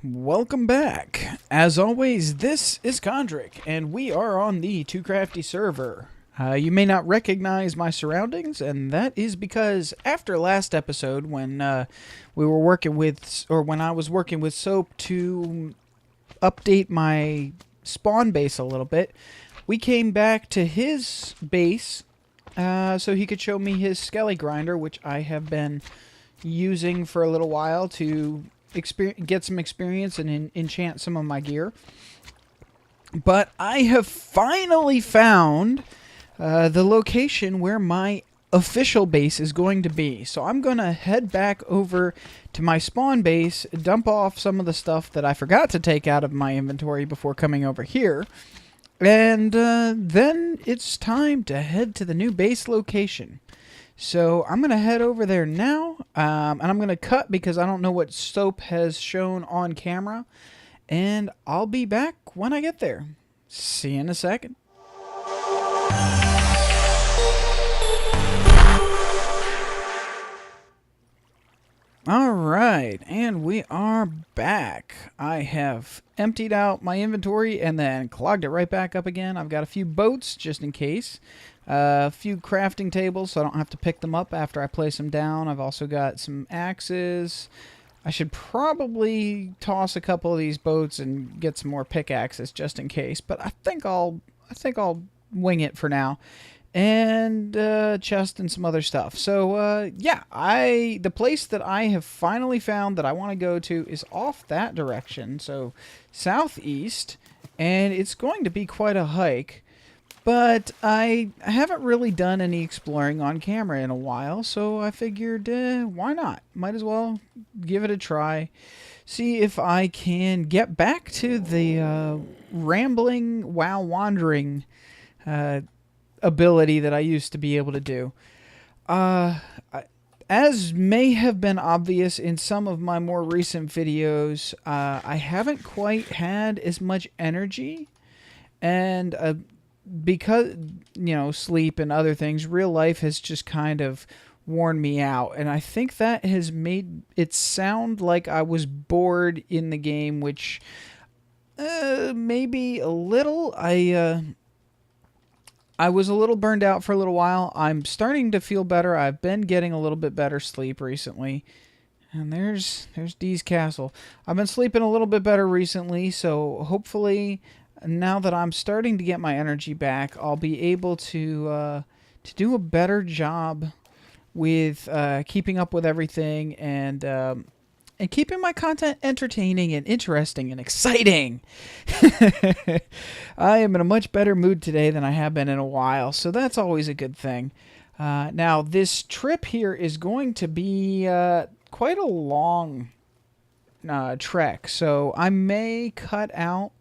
Welcome back. As always, this is Kondrik, and we are on the TooCrafty server. You may not recognize my surroundings, and that is because after last episode, when we were working with, or when I was working with Soap to update my spawn base a little bit, we came back to his base so he could show me his skelly grinder, which I have been using for a little while to get some experience and enchant some of my gear. But I have finally found the location where my official base is going to be. So I'm going to head back over to my spawn base, dump off some of the stuff that I forgot to take out of my inventory before coming over here. And then it's time to head to the new base location. So I'm going to head over there now, and I'm going to cut because I don't know what Soap has shown on camera, and I'll be back when I get there. See you in a second. Alright, and we are back. I have emptied out my inventory and then clogged it right back up again. I've got a few boats just in case. A few crafting tables so I don't have to pick them up after I place them down. I've also got some axes. I should probably toss a couple of these boats and get some more pickaxes just in case, but I think I'll wing it for now. And chest and some other stuff. So yeah, the place that I have finally found that I want to go to is off that direction, so southeast, and it's going to be quite a hike. But I haven't really done any exploring on camera in a while, so I figured, why not? Might as well give it a try. See if I can get back to the rambling while wandering ability that I used to be able to do. As may have been obvious in some of my more recent videos, I haven't quite had as much energy, and because, you know, sleep and other things, real life has just kind of worn me out, and I think that has made it sound like I was bored in the game, which maybe a little. I was a little burned out for a little while. I'm starting to feel better. I've been getting a little bit better sleep recently. And there's Dee's Castle. I've been sleeping a little bit better recently, so hopefully now that I'm starting to get my energy back, I'll be able to do a better job with keeping up with everything and keeping my content entertaining and interesting and exciting. I am in a much better mood today than I have been in a while, so that's always a good thing. Now, this trip here is going to be quite a long trek, so I may cut out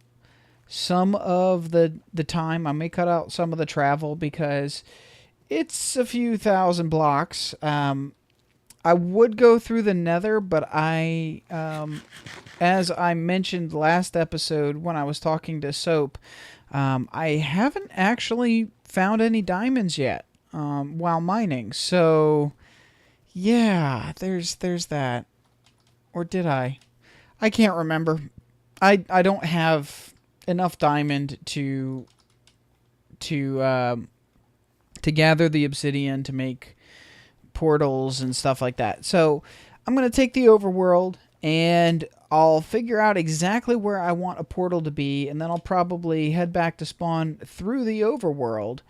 some of the time. I may cut out some of the travel because it's a few thousand blocks. I would go through the Nether, but as I mentioned last episode when I was talking to Soap, I haven't actually found any diamonds yet while mining. So, yeah, there's that. Or did I? I can't remember. I don't have enough diamond to gather the obsidian to make portals and stuff like that. So I'm going to take the overworld and I'll figure out exactly where I want a portal to be, and then I'll probably head back to spawn through the overworld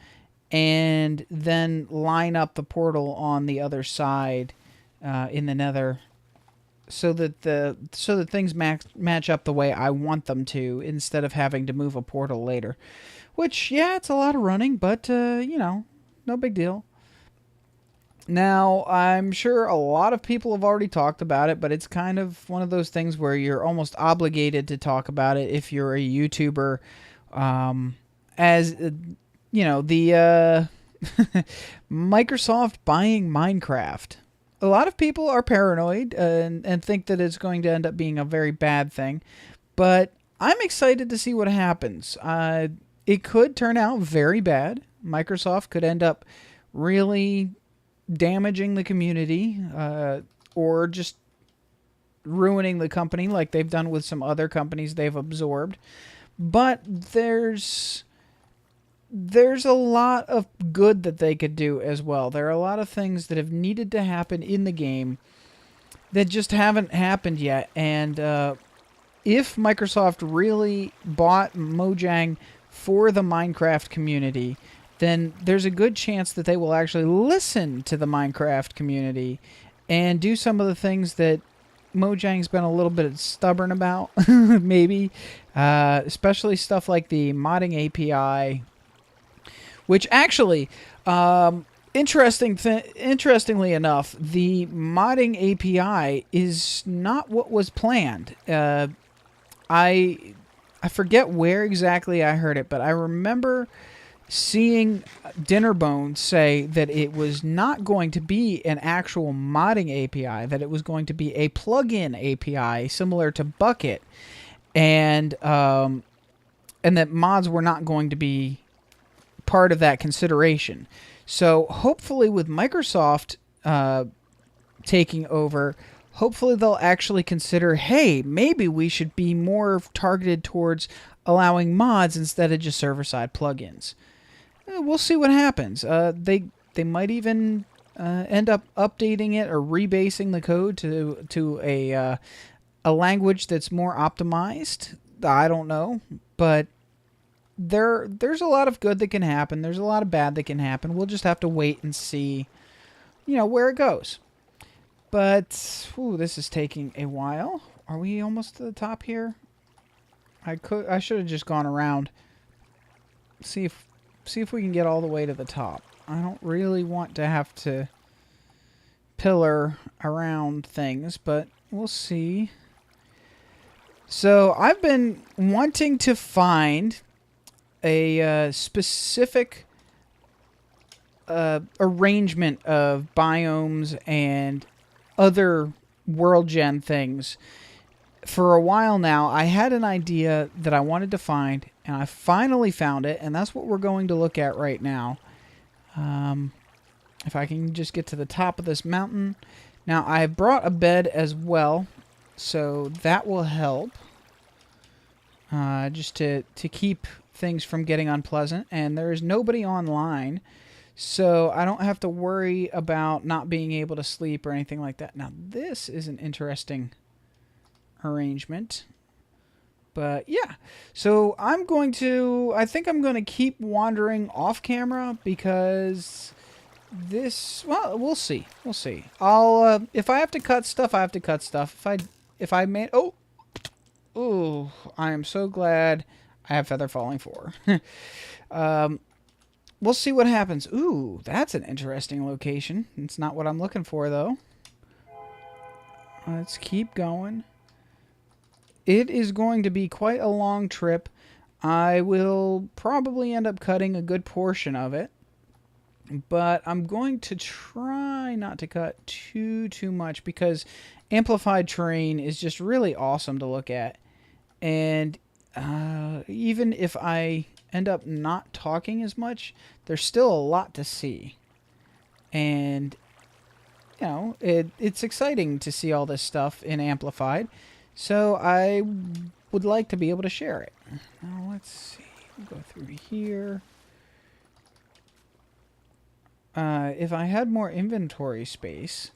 and then line up the portal on the other side in the Nether so that things match up the way I want them to, instead of having to move a portal later. Which, yeah, it's a lot of running, but you know, no big deal. Now, I'm sure a lot of people have already talked about it, but it's kind of one of those things where you're almost obligated to talk about it if you're a YouTuber. As, you know, the Microsoft buying Minecraft. A lot of people are paranoid and think that it's going to end up being a very bad thing, but I'm excited to see what happens. It could turn out very bad. Microsoft could end up really damaging the community, or just ruining the company like they've done with some other companies they've absorbed. But there's a lot of good that they could do as well. There are a lot of things that have needed to happen in the game that just haven't happened yet. And if Microsoft really bought Mojang for the Minecraft community, then there's a good chance that they will actually listen to the Minecraft community and do some of the things that Mojang's been a little bit stubborn about, maybe. Especially stuff like the modding API, which actually, interestingly enough, the modding API is not what was planned. I forget where exactly I heard it, but I remember seeing Dinnerbone say that it was not going to be an actual modding API, that it was going to be a plugin API similar to Bucket, and that mods were not going to be part of that consideration. So hopefully with Microsoft taking over, hopefully they'll actually consider, hey, maybe we should be more targeted towards allowing mods instead of just server-side plugins. We'll see what happens. They might even end up updating it or rebasing the code to a language that's more optimized. I don't know, but there's a lot of good that can happen. There's a lot of bad that can happen. We'll just have to wait and see, where it goes. But this is taking a while. Are we almost to the top here? I should have just gone around. See if we can get all the way to the top. I don't really want to have to pillar around things, but we'll see. So I've been wanting to find a specific arrangement of biomes and other world gen things for a while now. I had an idea that I wanted to find, and I finally found it, and that's what we're going to look at right now. If I can just get to the top of this mountain. Now, I brought a bed as well, so that will help. Just to keep things from getting unpleasant, and there is nobody online, so I don't have to worry about not being able to sleep or anything like that. Now, this is an interesting arrangement. But yeah, so I think I'm going to keep wandering off camera because this, well, we'll see. We'll see. I'll, if I have to cut stuff, I have to cut stuff. If I made, oh, I am so glad I have Feather Falling 4. We'll see what happens. Ooh, that's an interesting location. It's not what I'm looking for, though. Let's keep going. It is going to be quite a long trip. I will probably end up cutting a good portion of it, but I'm going to try not to cut too much because amplified terrain is just really awesome to look at. And even if I end up not talking as much, there's still a lot to see. And, it's exciting to see all this stuff in Amplified. So I would like to be able to share it. Now let's see. We'll go through here. If I had more inventory space,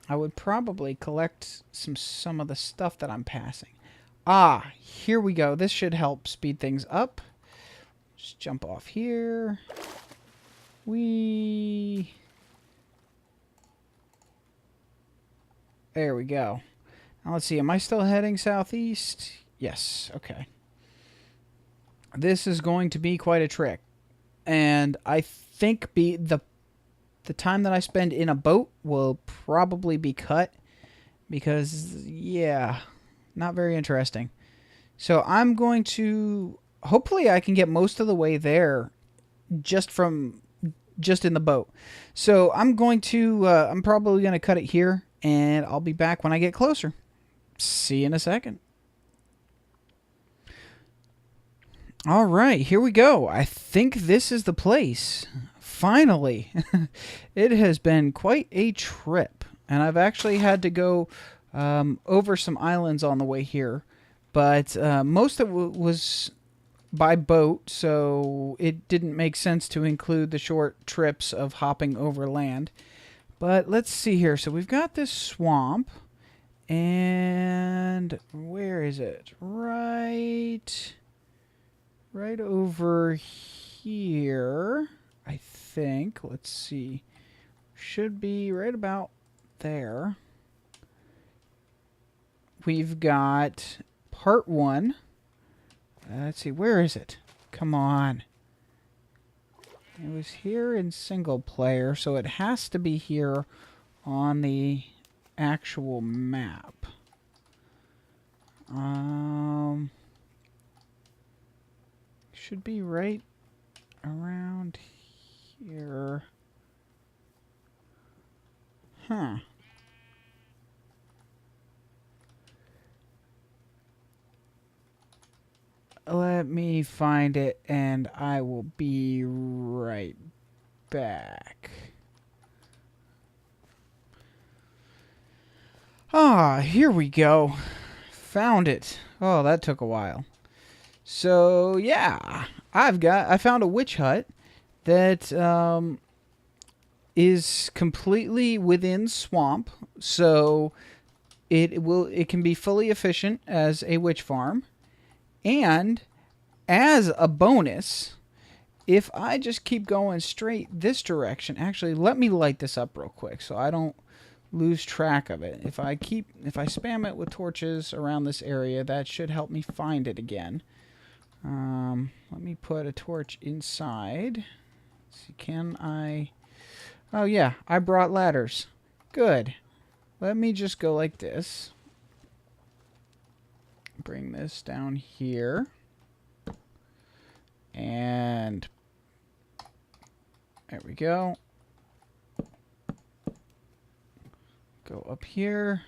I would probably collect some of the stuff that I'm passing. Ah, here we go. This should help speed things up. Just jump off here. There we go. Now let's see, am I still heading southeast? Yes, okay. This is going to be quite a trick. And I think the time that I spend in a boat will probably be cut. Because, yeah, not very interesting. So I'm going to, hopefully I can get most of the way there just in the boat. So I'm going to, I'm probably going to cut it here. And I'll be back when I get closer. See you in a second. All right, here we go. I think this is the place. Finally. It has been quite a trip. And I've actually had to go over some islands on the way here. But most of it was by boat, so it didn't make sense to include the short trips of hopping over land. But let's see here. So we've got this swamp. And where is it? Right over here, I think. Let's see. Should be right about there. We've got part 1. Let's see, where is it? Come on. It was here in single player, so it has to be here on the actual map. Should be right around here. Huh. Let me find it, and I will be right back. Ah, here we go. Found it. Oh, that took a while. So, yeah. I found a witch hut that is completely within swamp, so it can be fully efficient as a witch farm. And as a bonus, if I just keep going straight this direction, actually, let me light this up real quick so I don't lose track of it. If I spam it with torches around this area, that should help me find it again. Let me put a torch inside. Let's see, can I? Oh yeah, I brought ladders. Good. Let me just go like this. Bring this down here. And there we go. Go up here.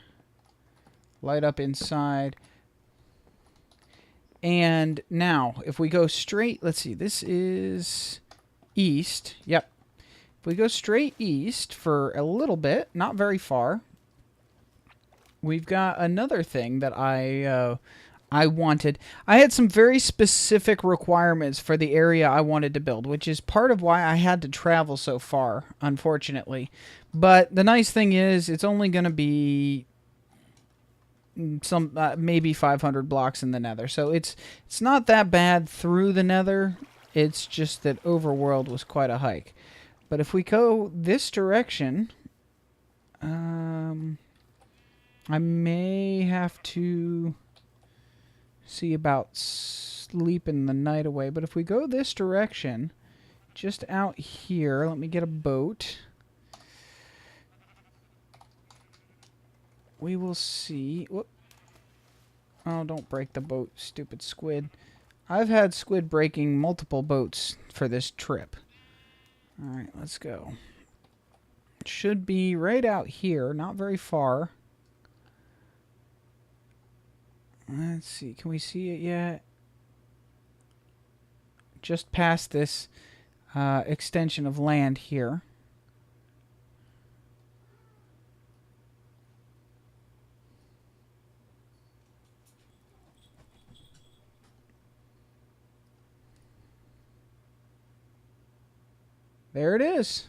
Light up inside. And now, if we go straight, let's see, this is east. Yep. If we go straight east for a little bit, not very far, we've got another thing that I wanted. I had some very specific requirements for the area I wanted to build, which is part of why I had to travel so far, unfortunately. But the nice thing is, it's only going to be some maybe 500 blocks in the nether. So it's not that bad through the nether. It's just that overworld was quite a hike. But if we go this direction, I may have to see about sleeping the night away. But if we go this direction, just out here, let me get a boat. We will see. Whoop. Oh, don't break the boat, stupid squid. I've had squid breaking multiple boats for this trip. Alright, let's go. It should be right out here, not very far. Let's see, can we see it yet? Just past this extension of land here. There it is.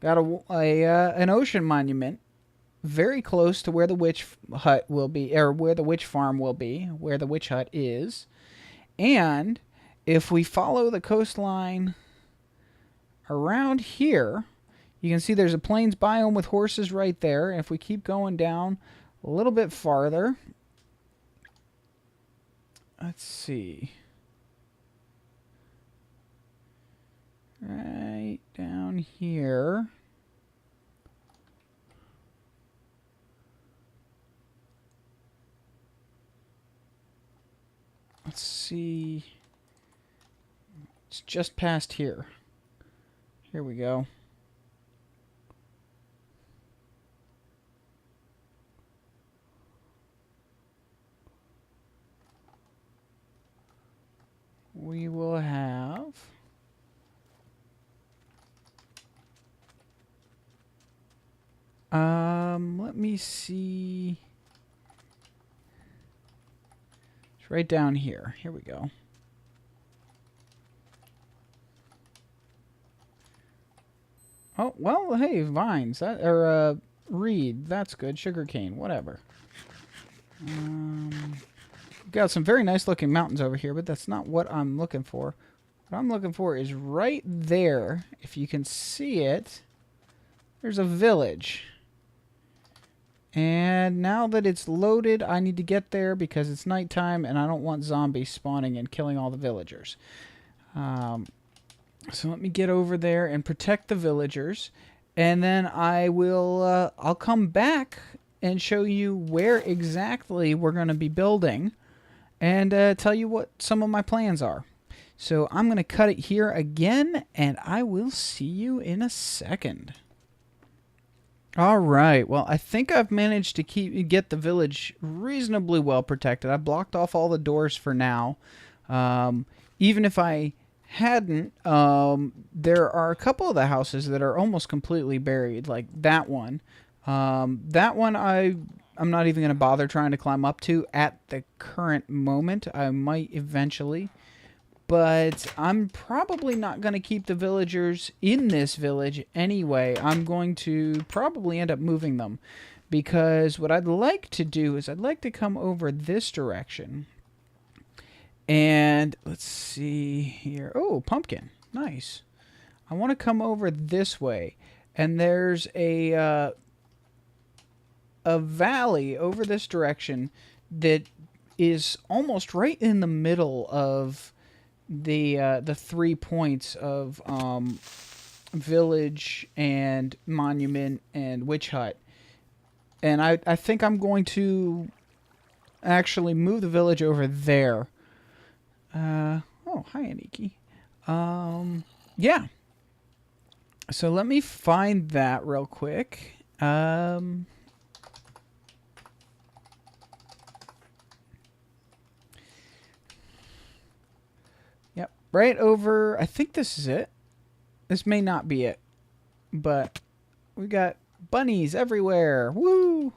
Got an ocean monument very close to where the witch hut will be, or where the witch farm will be, where the witch hut is. And if we follow the coastline around here, you can see there's a plains biome with horses right there. And if we keep going down a little bit farther, let's see. Right down here. Let's see. It's just past here. Here we go. We will have... let me see. It's right down here. Here we go. Oh, well, hey, vines. Or reed. That's good. Sugarcane. Whatever. Got some very nice looking mountains over here, but that's not what I'm looking for. What I'm looking for is right there. If you can see it, there's a village. And now that it's loaded, I need to get there because it's nighttime and I don't want zombies spawning and killing all the villagers. So let me get over there and protect the villagers. And then I will, I'll come back and show you where exactly we're going to be building and tell you what some of my plans are. So I'm going to cut it here again, and I will see you in a second. All right. Well, I think I've managed to get the village reasonably well protected. I blocked off all the doors for now. Even if I hadn't, there are a couple of the houses that are almost completely buried, like that one. That one I'm not even going to bother trying to climb up to at the current moment. I might eventually. But I'm probably not going to keep the villagers in this village anyway. I'm going to probably end up moving them. Because what I'd like to do is I'd like to come over this direction. And let's see here. Oh, pumpkin. Nice. I want to come over this way. And there's a valley over this direction that is almost right in the middle of the 3 points of village and monument and witch hut. And I think I'm going to actually move the village over there. Oh, hi, Aniki. Yeah. So let me find that real quick. Yep, right over. I think this is it. This may not be it, but we got bunnies everywhere. Woo!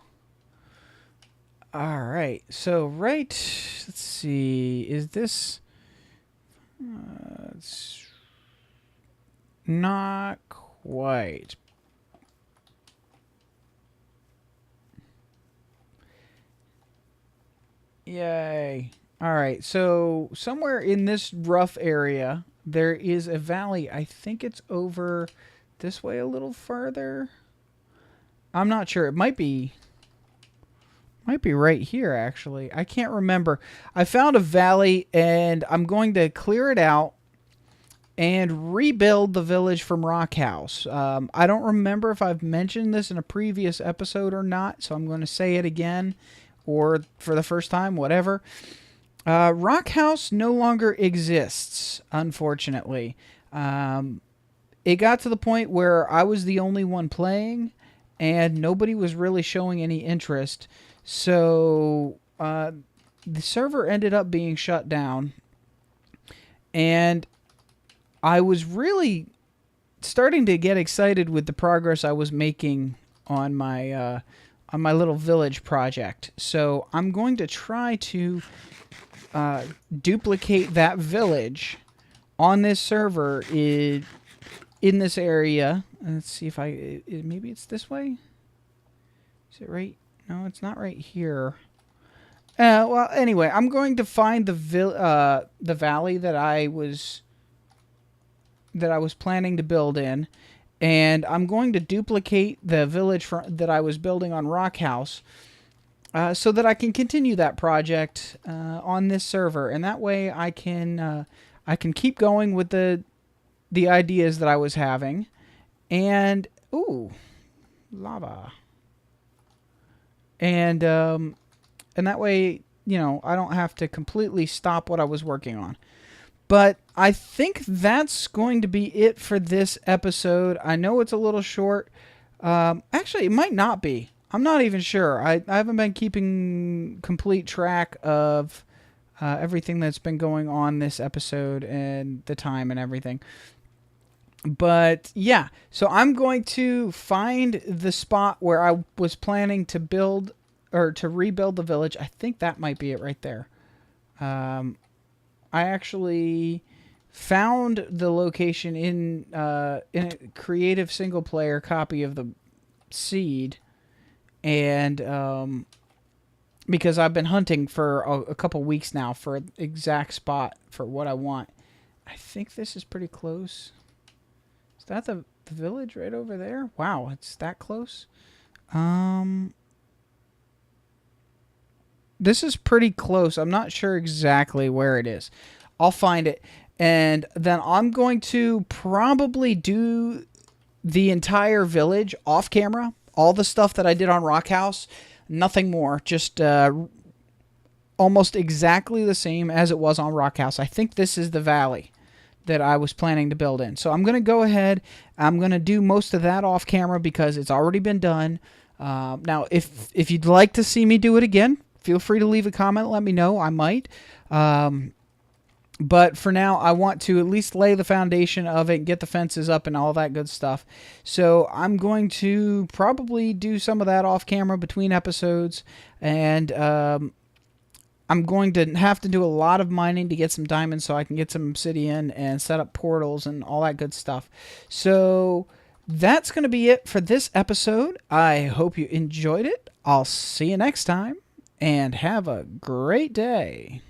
All right. So right. Let's see. Is this? It's not quite. Yay. All right. So somewhere in this rough area, there is a valley. I think it's over this way a little further. I'm not sure. It might be right here, actually. I can't remember. I found a valley, and I'm going to clear it out and rebuild the village from Rock House. I don't remember if I've mentioned this in a previous episode or not, so I'm going to say it again, or for the first time, whatever. Rock House no longer exists, unfortunately. It got to the point where I was the only one playing, and nobody was really showing any interest. So the server ended up being shut down, and I was really starting to get excited with the progress I was making on my little village project. So I'm going to try to duplicate that village on this server in this area. Let's see if maybe it's this way. Is it right? No, it's not right here. Well, anyway, I'm going to find the valley that I was planning to build in, and I'm going to duplicate the village that I was building on Rock House, so that I can continue that project on this server, and that way I can keep going with the ideas that I was having, and ooh, lava. And that way, you know, I don't have to completely stop what I was working on. But I think that's going to be it for this episode. I know it's a little short. Actually, it might not be. I'm not even sure. I haven't been keeping complete track of everything that's been going on this episode and the time and everything. But yeah, so I'm going to find the spot where I was planning to build or to rebuild the village. I think that might be it right there. I actually found the location in a creative single player copy of the seed, and because I've been hunting for a couple weeks now for an exact spot for what I want. I think this is pretty close. Is that the village right over there? Wow, it's that close. This is pretty close. I'm not sure exactly where it is. I'll find it. And then I'm going to probably do the entire village off camera. All the stuff that I did on Rock House. Nothing more. Just almost exactly the same as it was on Rock House. I think this is the valley that I was planning to build in. So I'm going to go ahead. I'm going to do most of that off camera because it's already been done. Now, if you'd like to see me do it again, feel free to leave a comment. Let me know. I might. But for now, I want to at least lay the foundation of it and get the fences up and all that good stuff. So I'm going to probably do some of that off camera between episodes. And I'm going to have to do a lot of mining to get some diamonds so I can get some obsidian and set up portals and all that good stuff. So that's going to be it for this episode. I hope you enjoyed it. I'll see you next time and have a great day.